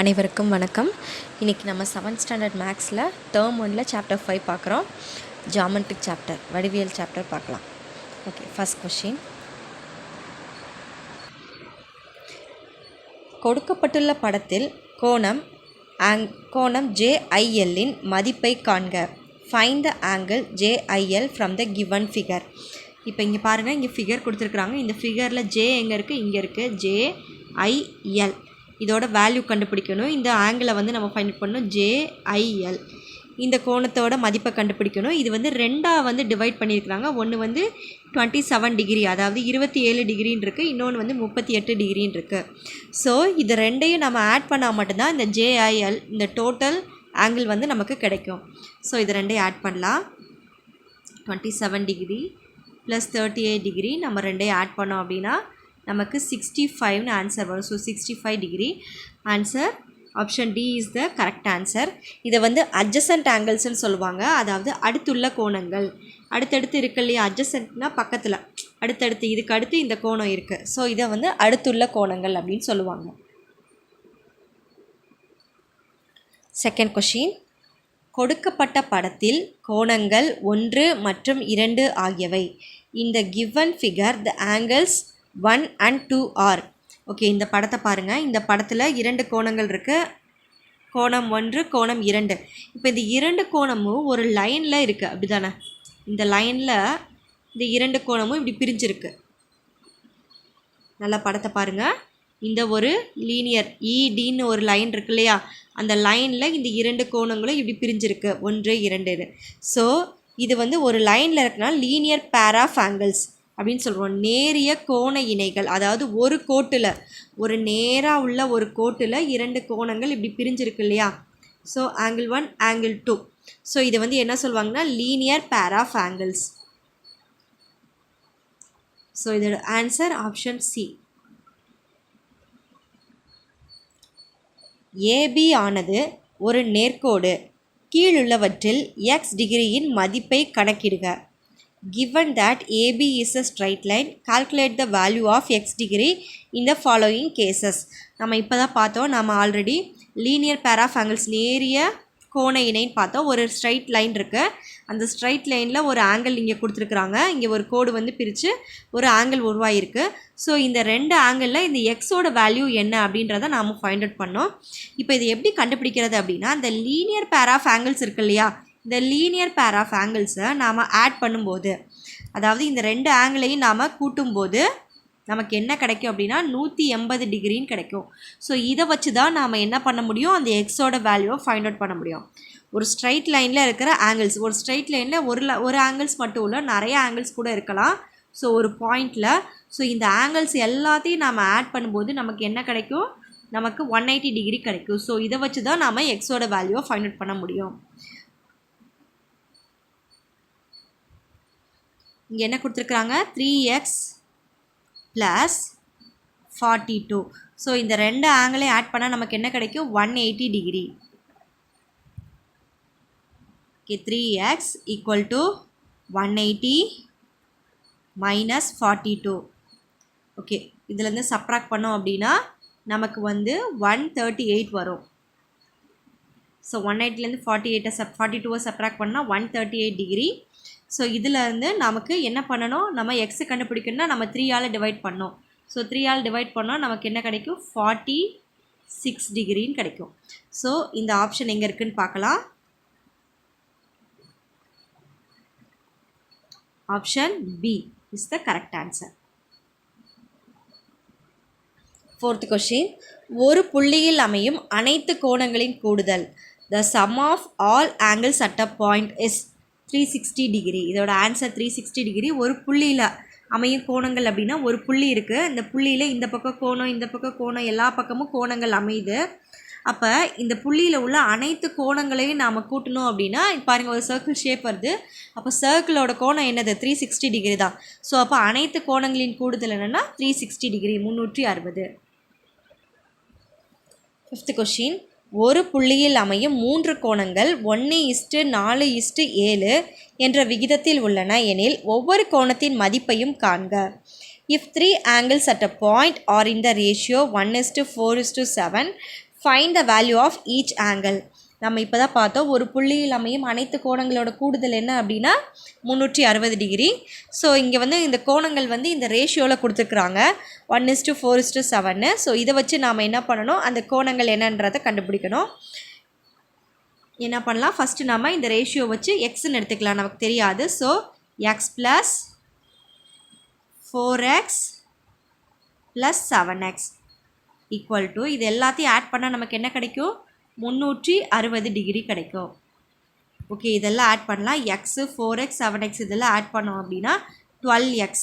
அனைவருக்கும் வணக்கம். இன்றைக்கி நம்ம 7th ஸ்டாண்டர்ட் மேக்ஸில் டேர்ம் 1 சாப்டர் 5 பார்க்குறோம். ஜாமெட்ரிக் சாப்டர், வடிவியல் சாப்டர் பார்க்கலாம். Okay, first question. கொடுக்கப்பட்டுள்ள படத்தில் கோணம் JILஇன் மதிப்பை காண்க. Find the angle JIL from the given figure. இப்போ இங்கே பாருங்கள், இங்கே ஃபிகர் கொடுத்துருக்குறாங்க. இந்த ஃபிகரில் J எங்கே இருக்குது? இங்கே இருக்குது. JIL இதோட வேல்யூ கண்டுபிடிக்கணும். இந்த ஆங்கிளை நம்ம ஃபைண்ட் பண்ணணும். JIL இந்த கோணத்தோட மதிப்பை கண்டுபிடிக்கணும். இது ரெண்டாக டிவைட் பண்ணியிருக்கிறாங்க. ஒன்று 27 டிகிரி, அதாவது 27 டிகிரின்னு இருக்குது. இன்னொன்று 38 டிகிரின்னு இருக்குது. ஸோ இது ரெண்டையும் நம்ம ஆட் பண்ணால் மட்டும்தான் இந்த JIL இந்த டோட்டல் ஆங்கிள் நமக்கு கிடைக்கும். ஸோ இது ரெண்டையும் ஆட் பண்ணலாம். 27 டிகிரி ப்ளஸ் 38 டிகிரி நம்ம ரெண்டையும் ஆட் பண்ணோம் அப்படின்னா நமக்கு 65ன்னு ஆன்சர் வரும். So 65 degree answer. Option D is the correct answer. இதை அட்ஜசன்ட் ஆங்கிள்ஸ்ன்னு சொல்லுவாங்க. அதாவது அடுத்துள்ள கோணங்கள். அடுத்தடுத்து இருக்கு இல்லையா? அட்ஜசன்ட்னா பக்கத்தில், அடுத்தடுத்து, இதுக்கு அடுத்து இந்த கோணம் இருக்குது. ஸோ இதை அடுத்துள்ள கோணங்கள் அப்படின்னு சொல்லுவாங்க. Second question. கொடுக்கப்பட்ட படத்தில் கோணங்கள் 1 மற்றும் 2 ஆகியவை. இந்த given figure the angles 1 and 2 are. Okay, இந்த படத்தை பாருங்கள். இந்த படத்தில் 2 கோணங்கள் இருக்குது. கோணம் 1, கோணம் 2. இப்போ இந்த 2 கோணமும் ஒரு லைனில் இருக்குது, அப்படி தானே? இந்த லைனில் இந்த 2 கோணமும் இப்படி பிரிஞ்சிருக்கு. நல்லா படத்தை பாருங்கள். இந்த ஒரு லீனியர் EDன்னு ஒரு லைன் இருக்கு இல்லையா? அந்த லைனில் இந்த 2 கோணங்களும் இப்படி பிரிஞ்சிருக்கு, 1, 2. ஸோ இது ஒரு லைனில் இருக்குன்னா லீனியர் பேர் ஆஃப் ஆங்கிள்ஸ் அப்படின்னு சொல்கிறோம். நேரிய கோண இணைகள். அதாவது ஒரு கோட்டில், ஒரு நேராக உள்ள ஒரு கோட்டில் 2 கோணங்கள் இப்படி பிரிஞ்சிருக்கு இல்லையா? So angle 1, angle 2. ஸோ இதை என்ன சொல்லுவாங்கன்னா linear pair of angles. So இதோட ஆன்சர் ஆப்ஷன் சி. AB ஆனது ஒரு நேர்கோடு. கீழுள்ளவற்றில் x டிகிரியின் மதிப்பை கணக்கிடுக. Given that AB is a straight line, calculate the value of x degree in the following cases. நம்ம இப்போ தான் பார்த்தோம். நம்ம already linear pair of angles, நேரிய கோண இணைன்னு பார்த்தோம். ஒரு ஸ்ட்ரைட் லைன் இருக்குது. அந்த ஸ்ட்ரைட் லைனில் ஒரு ஆங்கிள் இங்கே கொடுத்துருக்குறாங்க. இங்கே ஒரு கோடு பிரித்து ஒரு ஆங்கிள் உருவாகிருக்கு. ஸோ இந்த 2 ஆங்கிளில் இந்த எக்ஸோட வேல்யூ என்ன அப்படின்றத நாம் ஃபைண்ட் அவுட் பண்ணோம். இப்போ இது எப்படி கண்டுபிடிக்கிறது அப்படின்னா, இந்த லீனியர் பேர் ஆஃப் ஆங்கிள்ஸ் இருக்கு இல்லையா? இந்த லீனியர் பேர் ஆஃப் ஆங்கிள்ஸை நாம் ஆட் பண்ணும்போது, அதாவது இந்த 2 ஆங்கிளையும் நாம் கூட்டும்போது நமக்கு என்ன கிடைக்கும் அப்படின்னா 180 டிகிரின்னு கிடைக்கும். ஸோ இதை வச்சு தான் நாம் என்ன பண்ண முடியும்? அந்த எக்ஸோட வேல்யூவை ஃபைண்ட் அவுட் பண்ண முடியும். ஒரு ஸ்ட்ரைட் லைனில் இருக்கிற ஆங்கிள்ஸ், ஒரு ஸ்ட்ரைட் லைனில் ஒரு ஆங்கிள்ஸ் மட்டும் இல்லை, நிறைய ஆங்கிள்ஸ் கூட இருக்கலாம். ஸோ ஒரு பாயிண்டில், ஸோ இந்த ஆங்கிள்ஸ் எல்லாத்தையும் நாம் ஆட் பண்ணும்போது நமக்கு என்ன கிடைக்கும்? நமக்கு 180 டிகிரி கிடைக்கும். ஸோ இதை வச்சு தான் நாம் எக்ஸோட வேல்யூவை ஃபைண்ட் அவுட் பண்ண முடியும். இங்கே என்ன கொடுத்துருக்குறாங்க? 3x + 42. ஸோ இந்த 2 ஆங்கிளையும் ஆட் பண்ணால் நமக்கு என்ன கிடைக்கும்? 180 டிகிரி. Okay, 3x = 180 - 42. ஓகே, இதுலேருந்து சப்ராக்ட் பண்ணோம் அப்படின்னா நமக்கு 138 வரும். ஸோ 180லேருந்து 42வை சப்ராக்ட் பண்ணால் 138 டிகிரி. ஸோ இதில் நமக்கு என்ன பண்ணணும்? நம்ம எக்ஸு கண்டுபிடிக்கணும்னா நம்ம 3ஆல் டிவைட் பண்ணோம். ஸோ 3ஆல் டிவைட் பண்ணோம் நமக்கு என்ன கிடைக்கும்? 46 டிகிரின்னு கிடைக்கும். ஸோ இந்த ஆப்ஷன் எங்கே இருக்குதுன்னு பார்க்கலாம். Option B is the correct answer. Fourth question. ஒரு புள்ளியில் அமையும் அனைத்து கோணங்களின் கூடுதல். The sum of all angles at a point is 360 degree. இதோட ஆன்சர் 360 டிகிரி. ஒரு புள்ளியில் அமையும் கோணங்கள் அப்படின்னா, ஒரு புள்ளி இருக்குது. இந்த புள்ளியில் இந்த பக்கம் கோணம், இந்த பக்கம் கோணம், எல்லா பக்கமும் கோணங்கள் அமையுது. அப்போ இந்த புள்ளியில் உள்ள அனைத்து கோணங்களையும் நாம் கூட்டணும் அப்படின்னா, பாருங்கள், ஒரு சர்க்கிள் ஷேப் வருது. அப்போ சர்க்கிளோட கோணம் என்னது? 360 டிகிரி தான். ஸோ அப்போ அனைத்து கோணங்களின் கூடுதல் என்னென்னா 360 டிகிரி, 360. Fifth question. ஒரு புள்ளியில் அமையும் 3 கோணங்கள் 1:4:7 என்ற விகிதத்தில் உள்ளன எனில் ஒவ்வொரு கோணத்தின் மதிப்பையும் காண்க. If 3 angles at a point are in the ratio 1:4:7, find the value of each angle. நம்ம இப்போ தான் பார்த்தோம் ஒரு புள்ளியில் அமையும் அனைத்து கோணங்களோட கூடுதல் என்ன அப்படின்னா 360 டிகிரி. ஸோ இங்கே வந்து இந்த கோணங்கள் வந்து இந்த ரேஷியோவில் கொடுத்துருக்குறாங்க 1:4:7. ஸோ இதை வச்சு நாம் என்ன பண்ணணும், அந்த கோணங்கள் என்னன்றதை கண்டுபிடிக்கணும். என்ன பண்ணலாம், ஃபஸ்ட்டு நம்ம இந்த ரேஷியோ வச்சு எக்ஸ்ன்னு எடுத்துக்கலாம், நமக்கு தெரியாது. So X plus 4x plus 7x equal to இது எல்லாத்தையும் ஆட் பண்ணால் நமக்கு என்ன கிடைக்கும், 360 டிகிரி கிடைக்கும். ஓகே, இதெல்லாம் ஆட் பண்ணலாம். எக்ஸு 4x 7x இதெல்லாம் ஆட் பண்ணோம் அப்படின்னா 12x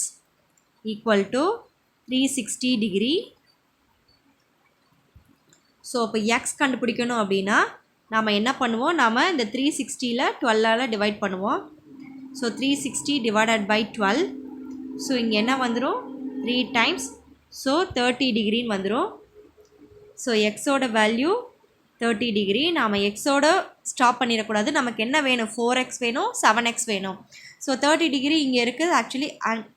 equal to 360 degree. So இப்போ எக்ஸ் கண்டுபிடிக்கணும் அப்படின்னா நாம் என்ன பண்ணுவோம், நாம் இந்த 360ல் 12ஆல் டிவைட் பண்ணுவோம். So 360 divided by 12. ஸோ இங்கே என்ன வந்துடும், 3 டைம்ஸ். ஸோ 30 டிகிரின்னு வந்துடும். ஸோ எக்ஸோட வேல்யூ 30 டிகிரி. நாம் எக்ஸோட ஸ்டாப் பண்ணிடக்கூடாது, நமக்கு என்ன வேணும், 4x வேணும், 7x வேணும். ஸோ 30 டிகிரி இங்கே இருக்குது. ஆக்சுவலி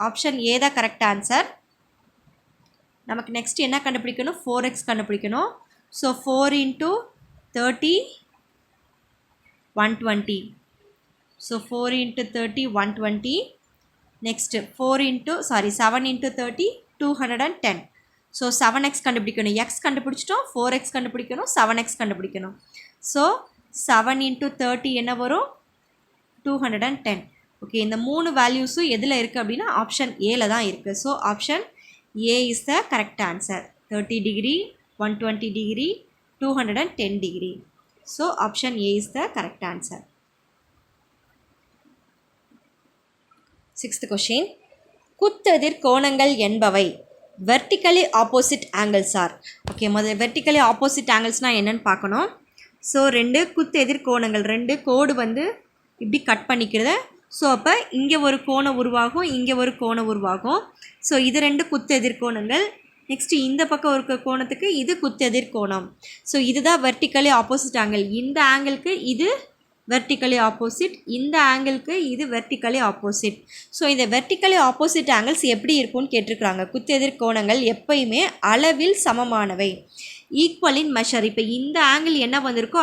ஆப்ஷன் ஏ தான் கரெக்ட் ஆன்சர். நமக்கு நெக்ஸ்ட் என்ன கண்டுபிடிக்கணும், 4x கண்டுபிடிக்கணும். So 4 × 30 120. So 4 × 30 120. Next 7 × 30 210. So 7x கண்டுபிடிக்கணும், எக்ஸ் கண்டுபிடிச்சிட்டோம், 4x கண்டுபிடிக்கணும், 7x கண்டுபிடிக்கணும். ஸோ 7 × 30 என்ன வரும், 210. ஓகே, இந்த 3 வேல்யூஸும் எதில் இருக்குது அப்படின்னா ஆப்ஷன் ஏல தான் இருக்குது. So option A is the correct answer. 30 degree 120 degree 210 degree. So option A is the correct answer. 6th question, குத்தெதிர் கோணங்கள் என்பவை vertically opposite angles are. Okay, முதல்ல வெர்டிக்கலி ஆப்போசிட் ஆங்கிள்ஸ்னால் என்னென்னு பார்க்கணும். ஸோ 2 குத்தெதிர் கோணங்கள், 2 கோடு வந்து இப்படி கட் பண்ணிக்கிறது. ஸோ அப்போ இங்கே ஒரு கோணம் உருவாகும், இங்கே ஒரு கோணம் உருவாகும். ஸோ இது 2 குத்தெதிர் கோணங்கள். நெக்ஸ்ட்டு இந்த பக்கம் இருக்க கோணத்துக்கு இது குத்தெதிர் கோணம். ஸோ இதுதான் வெர்டிக்கலி ஆப்போசிட் ஆங்கிள். இந்த ஆங்கிளுக்கு இது வெர்டிக்கலி ஆப்போசிட், இந்த ஆங்கிளுக்கு இது வெர்டிக்கலி ஆப்போசிட். ஸோ இந்த வெர்டிக்கலி ஆப்போசிட் ஆங்கிள்ஸ் எப்படி இருக்கும்னு கேட்டிருக்கிறாங்க. குத்தெதிர் கோணங்கள் எப்பயுமே அளவில் சமமானவை, ஈக்குவல் இன் மெஷர். இப்போ இந்த ஆங்கிள் என்ன வந்திருக்கோ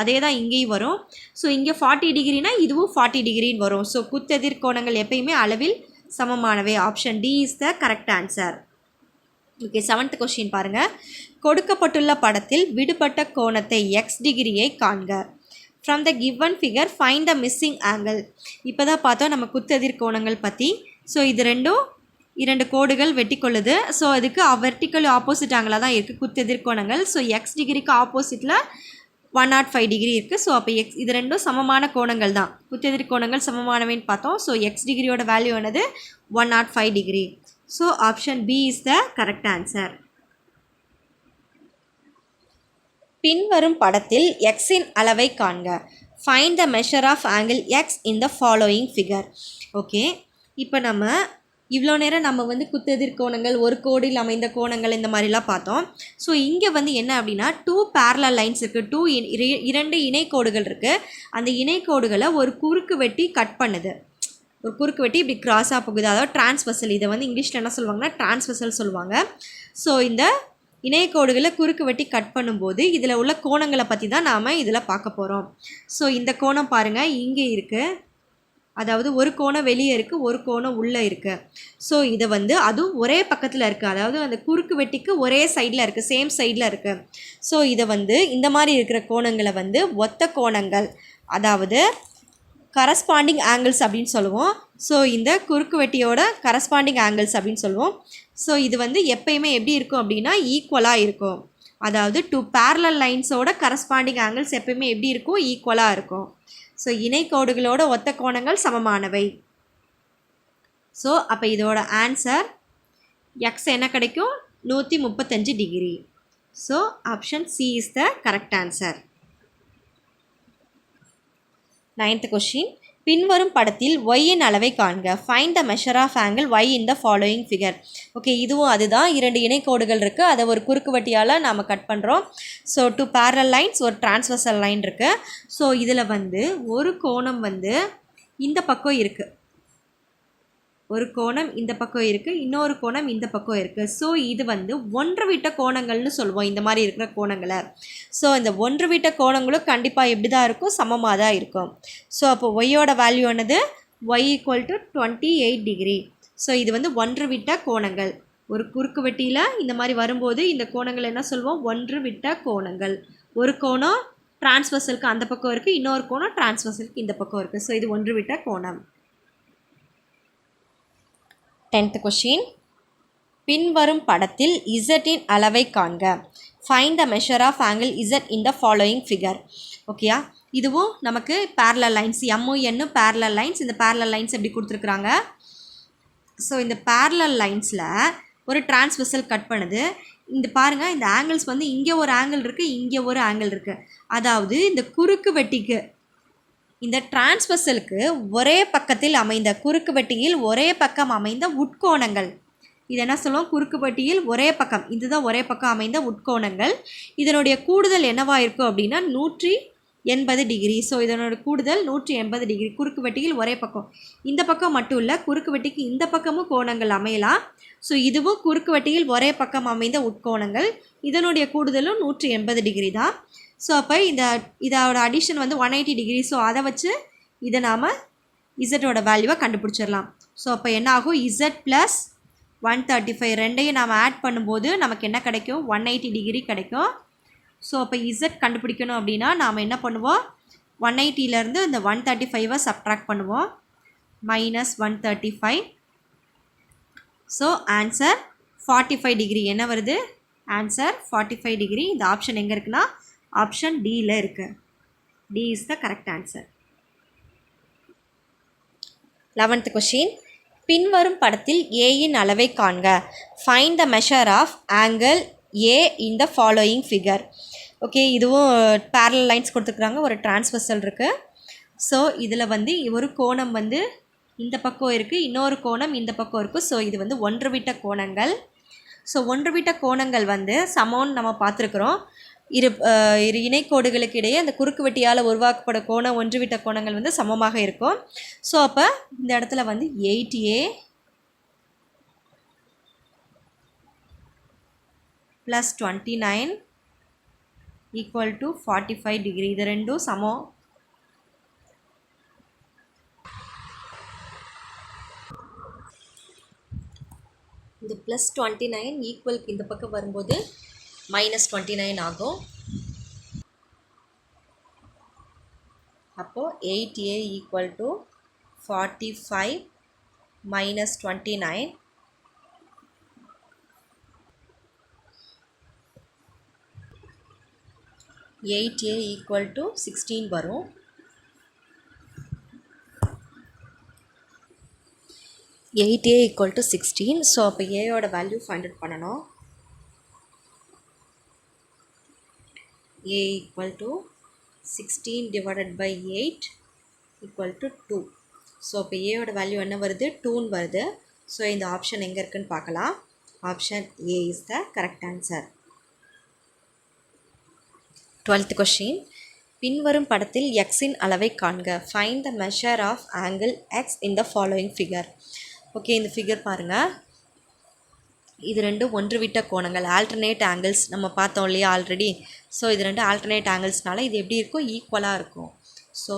அதே தான் இங்கேயும் வரும். ஸோ இங்கே 40 டிகிரினா இதுவும் 40 டிகிரின்னு வரும். ஸோ குத்தெதிர் கோணங்கள் எப்பயுமே அளவில் சமமானவை. Option D is the correct answer. Okay, 7th question பாருங்கள். கொடுக்கப்பட்டுள்ள படத்தில் விடுபட்ட கோணத்தை x டிகிரியை காண்க. From the given figure find the missing angle. இப்போ தான் பார்த்தோம் நம்ம குத்தெதிர் கோணங்கள் பற்றி. ஸோ இது 2 கோடுகள் வெட்டி கொள்ளுது. ஸோ அதுக்கு வெர்டிக்கல் ஆப்போசிட் ஆங்கிளாக தான் இருக்குது குத்தெதிர் கோணங்கள். ஸோ எக்ஸ் டிகிரிக்கு ஆப்போசிட்டில் 105 டிகிரி இருக்குது. ஸோ அப்போ இது 2 சமமான கோணங்கள் தான், குத்தெதிர் கோணங்கள் சமமானவைன்னு பார்த்தோம். ஸோ எக்ஸ் டிகிரியோட வேல்யூ என்னது, 105 degree. So option B is the correct answer. பின்வரும் படத்தில் எக்ஸின் அளவை காண்க. Find the measure of angle X in the following figure. Okay, இப்போ நம்ம இவ்வளோ நேரம் நம்ம வந்து குத்தெதிர் கோணங்கள், ஒரு கோடில் அமைந்த கோணங்கள் இந்த மாதிரிலாம் பார்த்தோம். ஸோ இங்கே வந்து என்ன அப்படின்னா 2 parallel லைன்ஸ் இருக்குது, 2 இணைக்கோடுகள் இருக்குது. அந்த இணைக்கோடுகளை ஒரு குறுக்கு வெட்டி கட் பண்ணுது. ஒரு குறுக்கு வெட்டி இப்படி கிராஸாக போகுது, அதாவது டிரான்ஸ்வர்சல். இதை வந்து இங்கிலீஷில் என்ன சொல்லுவாங்கன்னா டிரான்ஸ்வர்சல் சொல்லுவாங்க. ஸோ இந்த இணைக்கோடுகளை குறுக்கு வெட்டி கட் பண்ணும்போது இதில் உள்ள கோணங்களை பற்றி தான் நாம் இதில் பார்க்க போகிறோம். ஸோ இந்த கோணம் பாருங்கள் இங்கே இருக்குது, அதாவது ஒரு கோணம் வெளியே இருக்குது, ஒரு கோணம் உள்ளே இருக்குது. ஸோ இதை வந்து அதுவும் ஒரே பக்கத்தில் இருக்குது, அதாவது அந்த குறுக்கு வெட்டிக்கு ஒரே சைடில் இருக்குது, சேம் சைடில் இருக்குது. ஸோ இதை வந்து இந்த மாதிரி இருக்கிற கோணங்களை வந்து ஒத்த கோணங்கள், அதாவது கரஸ்பாண்டிங் ஆங்கிள்ஸ் அப்படின்னு சொல்லுவோம். ஸோ இந்த குறுக்கு வெட்டியோட கரஸ்பாண்டிங் ஆங்கிள்ஸ் அப்படின்னு சொல்லுவோம். ஸோ இது வந்து எப்பயுமே எப்படி இருக்கும் அப்படின்னா ஈக்குவலாக இருக்கும். அதாவது 2 parallel லைன்ஸோட கரஸ்பாண்டிங் ஆங்கிள்ஸ் எப்பயுமே எப்படி இருக்கும், ஈக்குவலாக இருக்கும். ஸோ இணைக்கோடுகளோட ஒத்த கோணங்கள் சமமானவை. ஸோ அப்போ இதோட ஆன்சர் எக்ஸ் என்ன கிடைக்கும், 135 degree. So option C is the correct answer. 9th question, பின்வரும் படத்தில் ஒய்யின் அளவை காண்க. Find the measure of angle Y in the following figure. Okay, இதுவும் அதுதான், 2 இணைக்கோடுகள் இருக்குது, அதை ஒரு குறுக்கு வட்டியால் நாம் கட் பண்ணுறோம். ஸோ 2 parallel லைன்ஸ், ஒரு டிரான்ஸ்வர்சல் லைன் இருக்குது. ஸோ இதில் வந்து ஒரு கோணம் வந்து இந்த பக்கம் இருக்குது, ஒரு கோணம் இந்த பக்கம் இருக்குது, இன்னொரு கோணம் இந்த பக்கம் இருக்குது. ஸோ இது வந்து ஒன்று விட்ட கோணங்கள்னு சொல்லுவோம் இந்த மாதிரி இருக்கிற கோணங்களை. ஸோ இந்த ஒன்று விட்ட கோணங்களும் கண்டிப்பாக எப்படி தான் இருக்கும், சமமாக தான் இருக்கும். ஸோ அப்போ ஒய்யோட வேல்யூ என்னது, Y equal to 28 degree. So இது வந்து ஒன்று விட்ட கோணங்கள். ஒரு குறுக்கு வெட்டியில் இந்த மாதிரி வரும்போது இந்த கோணங்கள் என்ன சொல்லுவோம், ஒன்று விட்ட கோணங்கள். ஒரு கோணம் டிரான்ஸ்வர்சலுக்கு அந்த பக்கம் இருக்குது, இன்னொரு கோணம் டிரான்ஸ்வர்சலுக்கு இந்த பக்கம் இருக்குது. ஸோ இது ஒன்று விட்ட கோணம். 10th question. பின்வரும் படத்தில் இசட்டின் அளவை காண்க. Find the measure of angle Z in the following figure. ஓகேயா, இதுவும் நமக்கு பேரலல் லைன்ஸ், எம்மும் என்னும் பேரலல் லைன்ஸ். இந்த பேரலல் லைன்ஸ் எப்படி கொடுத்துருக்குறாங்க. ஸோ இந்த பேரலல் லைன்ஸில் ஒரு டிரான்ஸ்வர்சல் கட் பண்ணுது. இந்த பாருங்கள், இந்த ஆங்கிள்ஸ் வந்து இங்கே ஒரு ஆங்கிள் இருக்குது, இங்கே ஒரு ஆங்கிள் இருக்குது. அதாவது இந்த குறுக்கு வெட்டிக்கு, இந்த டிரான்ஸ்வர்சலுக்கு ஒரே பக்கத்தில் அமைந்த, குறுக்கு வெட்டியில் ஒரே பக்கம் அமைந்த உட்கோணங்கள். இது என்ன சொல்லுவோம், குறுக்கு வெட்டியில் ஒரே பக்கம், இதுதான் ஒரே பக்கம் அமைந்த உட்கோணங்கள். இதனுடைய கூடுதல் என்னவாக இருக்கும் அப்படின்னா 180 டிகிரி. ஸோ இதனோட கூடுதல் 180 டிகிரி. குறுக்கு வெட்டியில் ஒரே பக்கம், இந்த பக்கம் மட்டும் இல்லை, குறுக்கு வெட்டிக்கு இந்த பக்கமும் கோணங்கள் அமையலாம். ஸோ இதுவும் குறுக்கு வெட்டியில் ஒரே பக்கம் அமைந்த உட்கோணங்கள். இதனுடைய கூடுதலும் 180 டிகிரி தான். ஸோ அப்போ இதோட அடிஷன் வந்து 180 டிகிரி. ஸோ அதை வச்சு இதை நாம் இசட்டோட வேல்யூவை கண்டுபிடிச்சிடலாம். ஸோ அப்போ என்ன ஆகும், இசட் ப்ளஸ் 135 ரெண்டையும் நாம் ஆட் பண்ணும்போது நமக்கு என்ன கிடைக்கும், 180 டிகிரி கிடைக்கும். ஸோ அப்போ இசட் கண்டுபிடிக்கணும் அப்படின்னா நாம் என்ன பண்ணுவோம், 180லேருந்து இந்த 135 சப்ட்ராக்ட் பண்ணுவோம், மைனஸ் 135. ஸோ ஆன்சர் 45 டிகிரி என்ன வருது, ஆன்சர் 45 டிகிரி. இந்த ஆப்ஷன் எங்கே இருக்குன்னா ஆப்ஷன் டியில் இருக்குது. D is the correct answer. 11th question. பின்வரும் படத்தில் ஏயின் அளவை காண்க. Find the measure of angle A in the following figure. Okay, இதுவும் பேரலல் லைன்ஸ் கொடுத்துருக்குறாங்க, ஒரு டிரான்ஸ்வர்சல் இருக்குது. ஸோ இதில் வந்து ஒரு கோணம் வந்து இந்த பக்கம் இருக்குது, இன்னொரு கோணம் இந்த பக்கம் இருக்குது. ஸோ இது வந்து ஒன்று விட்ட கோணங்கள். ஸோ ஒன்று விட்ட கோணங்கள் வந்து சமம்னு நம்ம பார்த்துருக்குறோம். இரு இணைக்கோடுகளுக்கு இடையே அந்த குறுக்கு வெட்டியால் உருவாக்கப்படும் கோணம் ஒன்று விட்ட கோணங்கள் வந்து சமமாக இருக்கும். ஸோ அப்போ இந்த இடத்துல வந்து 8A + 29 = 45 டிகிரி. இது ரெண்டும் சமம். இந்த +29 ஈக்குவலுக்கு இந்த பக்கம் வரும்போது -29 ஆகும். அப்போது 8A = 45 - 29. (8A = 16 வரும். (8A = 16). ஸோ அப்போ ஏயோட வேல்யூ ஃபைண்ட் அவுட் பண்ணணும். A = 16 / 8 = 2. ஸோ அப்போ ஏயோட வேல்யூ என்ன வருது, 2ன்னு வருது. ஸோ இந்த ஆப்ஷன் எங்கே இருக்குன்னு பார்க்கலாம். Option A is the correct answer. 12th question. பின்வரும் படத்தில் எக்ஸின் அளவை காண்க. Find the measure of angle X in the following figure. Okay, இந்த ஃபிகர் பாருங்கள். இது ரெண்டும் ஒன்று விட்ட கோணங்கள், ஆல்டர்னேட் ஆங்கிள்ஸ் நம்ம பார்த்தோம் இல்லையா ஆல்ரெடி. ஸோ இது ரெண்டு ஆல்டர்னேட் ஆங்கிள்ஸ்னால இது எப்படி இருக்கும், ஈக்குவலாக இருக்கும். So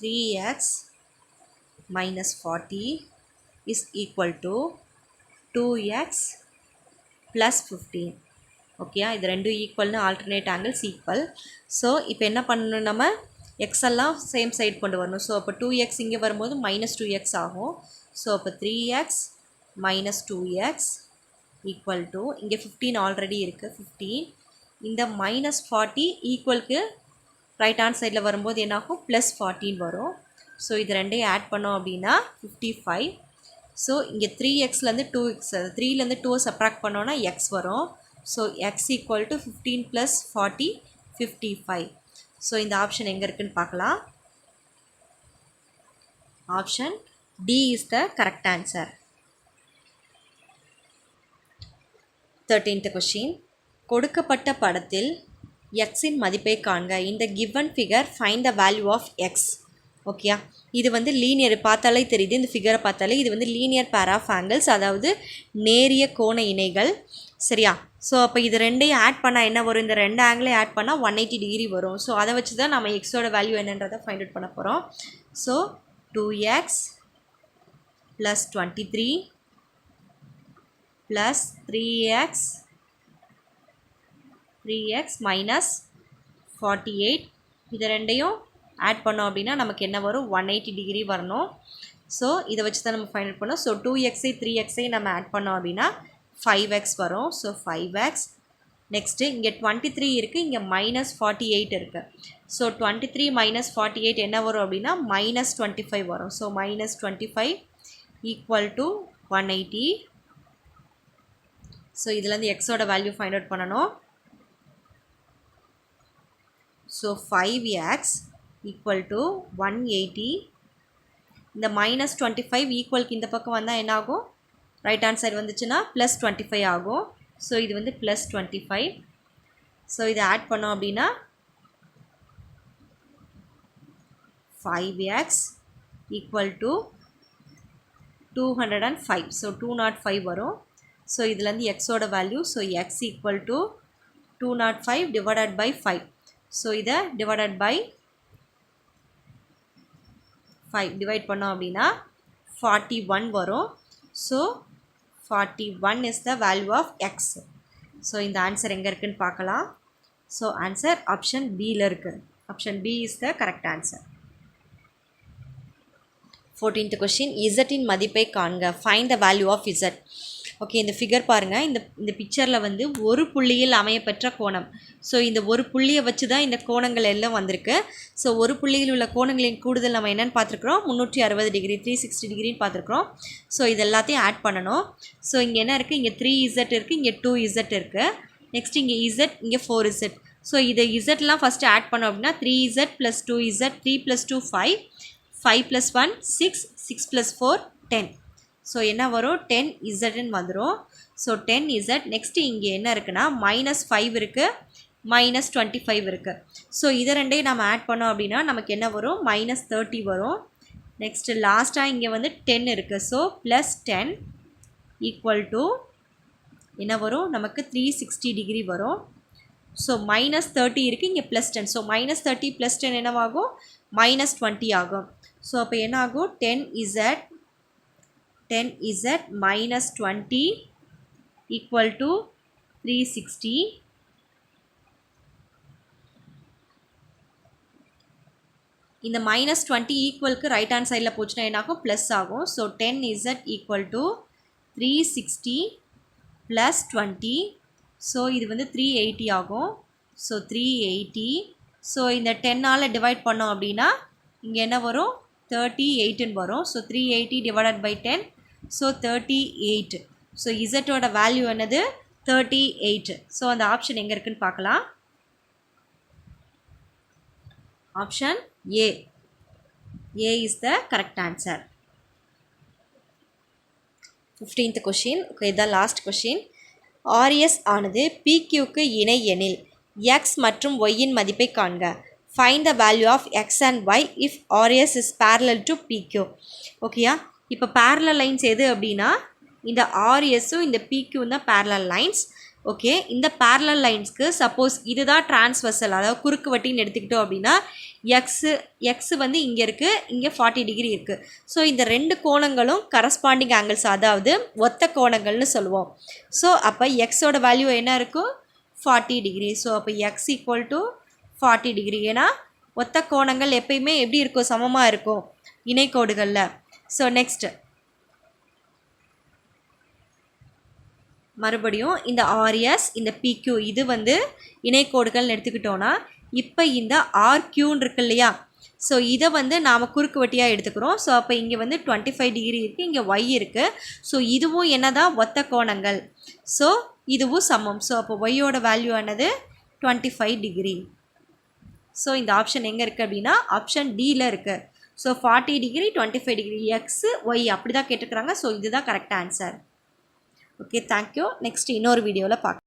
3x - 40 = 2x + 15. ஓகேயா, இது ரெண்டும் ஈக்குவல்னு ஆல்டர்னேட் ஆங்கிள்ஸ் ஈக்குவல். ஸோ இப்போ என்ன பண்ணணும், நம்ம எக்ஸ் எல்லாம் சேம் சைடு கொண்டு வரணும். ஸோ அப்போ 2x இங்கே வரும்போது -2x ஆகும். ஸோ அப்போ 3x - 2x = இங்கே 15 ஆல்ரெடி இருக்குது, 15. இந்த -40 ஈக்குவலுக்கு ரைட் ஹேண்ட் சைடில் வரும்போது என்னாகும், +14 வரும். ஸோ இது ரெண்டையும் ஆட் பண்ணோம் அப்படின்னா 55. ஸோ இங்கே 3xலேருந்து 2x, 3லேருந்து 2 சப்ராக்ட் பண்ணோன்னா x வரும். So x = 15 + 40 55. ஸோ இந்த ஆப்ஷன் எங்கே இருக்குதுன்னு பார்க்கலாம். Option D is the correct answer. 13th question. கொடுக்கப்பட்ட படத்தில் எக்ஸின் மதிப்பை காண்க. இந்த given figure find the value of X. ஓகேயா, இது வந்து லீனியர் பார்த்தாலே தெரியுது, இந்த ஃபிகரை பார்த்தாலே இது வந்து லீனியர் பேர் ஆஃப் ஆங்கிள்ஸ், அதாவது நேரிய கோண இணைகள். சரியா? ஸோ அப்போ இது ரெண்டையும் ஆட் பண்ணால் என்ன வரும், இந்த ரெண்டு ஆங்கிளையும் ஆட் பண்ணால் 180 டிகிரி வரும். ஸோ அதை வச்சு தான் நம்ம எக்ஸோட வேல்யூ என்னன்றதை ஃபைண்ட் அவுட் பண்ண போகிறோம். ஸோ 2x + 23 + 3x - 48 இது ரெண்டையும் ஆட் பண்ணோம் அப்படின்னா நமக்கு என்ன வரும், 180 டிகிரி வரணும். ஸோ இதை வச்சு தான் நம்ம ஃபைண்ட் அவுட் பண்ணோம். ஸோ 2xஐ 3xஐ நம்ம ஆட் பண்ணோம் அப்படின்னா 5x வரும். So 5x. நெக்ஸ்ட்டு இங்கே 23 இருக்குது, இங்கே -48 இருக்குது. ஸோ 23 - 48 என்ன வரும் அப்படின்னா -25 வரும். ஸோ -25 = 180. ஸோ இதுலேருந்து எக்ஸோட வேல்யூ ஃபைண்ட் அவுட் பண்ணணும். So 5x = 180. இந்த -25 ஈக்குவலுக்கு இந்த பக்கம் வந்தால் என்ன ஆகும், ரைட் ஹேண்ட் சைடு வந்துச்சுன்னா +25 ஆகும். ஸோ இது வந்து +25. ஸோ இதை ஆட் பண்ணோம் அப்படின்னா 5x = 205. ஸோ 205 வரும். ஸோ இதுலேருந்து எக்ஸோட வேல்யூ, ஸோ x = 205 / 5. ஸோ இதை டிவைடட் பை 5 டிவைட் பண்ணோம் அப்படின்னா 41 வரும். So 41 is the value of x. So இந்த ஆன்சர் எங்கே இருக்குன்னு பார்க்கலாம். ஸோ ஆன்சர் ஆப்ஷன் பியில் இருக்குது. Option B is the correct answer. 14th question, இசட்டின் மதிப்பை காண்க. Find the value of Z. Okay, இந்த ஃபிகர் பாருங்கள். இந்த பிக்சரில் வந்து ஒரு புள்ளியில் அமையப்பெற்ற கோணம். ஸோ இந்த ஒரு புள்ளியை வச்சு தான் இந்த கோணங்கள் எல்லாம் வந்திருக்கு. ஸோ ஒரு புள்ளியில் உள்ள கோணங்களின் கூடுதல் நம்ம என்னென்னு பார்த்துருக்குறோம், 360 டிகிரி 360 டிகிரின்னு பார்த்துருக்குறோம். ஸோ இது எல்லாத்தையும் ஆட் பண்ணணும். ஸோ இங்கே என்ன இருக்குது, இங்கே 3z இருக்குது, இங்கே 2z இருக்குது. நெக்ஸ்ட் இங்கே z, இங்கே 4z. ஸோ இதை இசட்லாம் ஃபஸ்ட்டு ஆட் பண்ணோம் அப்படின்னா 3z + 2z, 3 + 2 5, 5 + 1 6, 6 + 4 10. ஸோ என்ன வரும், 10zன்னு வந்துடும். So 10z. நெக்ஸ்ட்டு இங்கே என்ன இருக்குன்னா -5 இருக்குது, -25 இருக்குது. ஸோ இதை ரெண்டையும் நம்ம ஆட் பண்ணோம் அப்படின்னா நமக்கு என்ன வரும், -30 வரும். நெக்ஸ்ட்டு லாஸ்ட்டாக இங்கே வந்து 10 இருக்குது. ஸோ +10 = என்ன வரும், நமக்கு 360 டிகிரி வரும். ஸோ -30 இருக்குது, இங்கே +10. ஸோ -30 + 10 என்னவாகும், -20 ஆகும். ஸோ அப்போ என்ன ஆகும், 10z -20 = 360. இந்த -20 ஈக்குவலுக்கு ரைட் ஹேண்ட் சைடில் போச்சுன்னா என்ன ஆகும், ப்ளஸ் ஆகும். So 10z = 360 + 20. ஸோ இது வந்து 380 ஆகும். ஸோ 380. ஸோ இந்த 10ஆல் டிவைட் பண்ணோம் அப்படின்னா இங்கே என்ன வரும், 38ன்னு வரும். ஸோ 380 / 10. ஸோ 38. ஸோ இசட்டோட வேல்யூ என்னது, 38. ஸோ அந்த ஆப்ஷன் எங்கே இருக்குன்னு பார்க்கலாம். Option A. A is the correct answer. 15th question. Okay, இதான் லாஸ்ட் கொஷின். ஆர்எஸ் ஆனது பிக்யூக்கு இணை எனில் எக்ஸ் மற்றும் ஒய்யின் மதிப்பை காண்க. Find the value of X and Y if RS is parallel to PQ. ஓகேயா, இப்போ parallel லைன்ஸ் எது அப்படின்னா இந்த ஆர்எஸும் இந்த பிக்யூவும் தான் parallel லைன்ஸ். ஓகே, இந்த parallel லைன்ஸ்க்கு சப்போஸ் இதுதான் டிரான்ஸ்வர்சல், அதாவது குறுக்கு வட்டின்னு எடுத்துக்கிட்டோம் அப்படின்னா எக்ஸு வந்து இங்கே இருக்குது, இங்கே 40 டிகிரி இருக்குது. ஸோ இந்த ரெண்டு கோணங்களும் கரஸ்பாண்டிங் ஆங்கிள்ஸ், அதாவது ஒத்த கோணங்கள்னு சொல்லுவோம். ஸோ அப்போ எக்ஸோட வேல்யூ என்ன இருக்கும், 40 டிகிரி. ஸோ அப்போ எக்ஸ் = 40 டிகிரி. ஏன்னா ஒத்த கோணங்கள் எப்பயுமே எப்படி இருக்கும், சமமாக இருக்கும் இணைக்கோடுகளில். ஸோ நெக்ஸ்ட் மறுபடியும் இந்த ஆர்எஸ் இந்த பிக்யூ இது வந்து இணைக்கோடுகள்னு எடுத்துக்கிட்டோன்னா இப்போ இந்த ஆர்க்யூன்னு இருக்கு இல்லையா, ஸோ இதை வந்து நாம் குறுக்கு வட்டியாக எடுத்துக்கிறோம். ஸோ அப்போ இங்கே வந்து 25 டிகிரி இருக்குது, இங்கே ஒய் இருக்குது. ஸோ இதுவும் என்ன தான், ஒத்த கோணங்கள். ஸோ இதுவும் சமம். ஸோ அப்போ ஒய்யோட வேல்யூ ஆனது 25 டிகிரி. ஸோ இந்த ஆப்ஷன் எங்கே இருக்குது அப்படின்னா ஆப்ஷன் டியில் இருக்குது. So 40 degree 25 degree X Y அப்படி தான் கேட்டுக்கிறாங்க. ஸோ இதுதான் correct answer. Okay, thank you. Next இன்னொரு வீடியோவில் பார்க்கலாம்.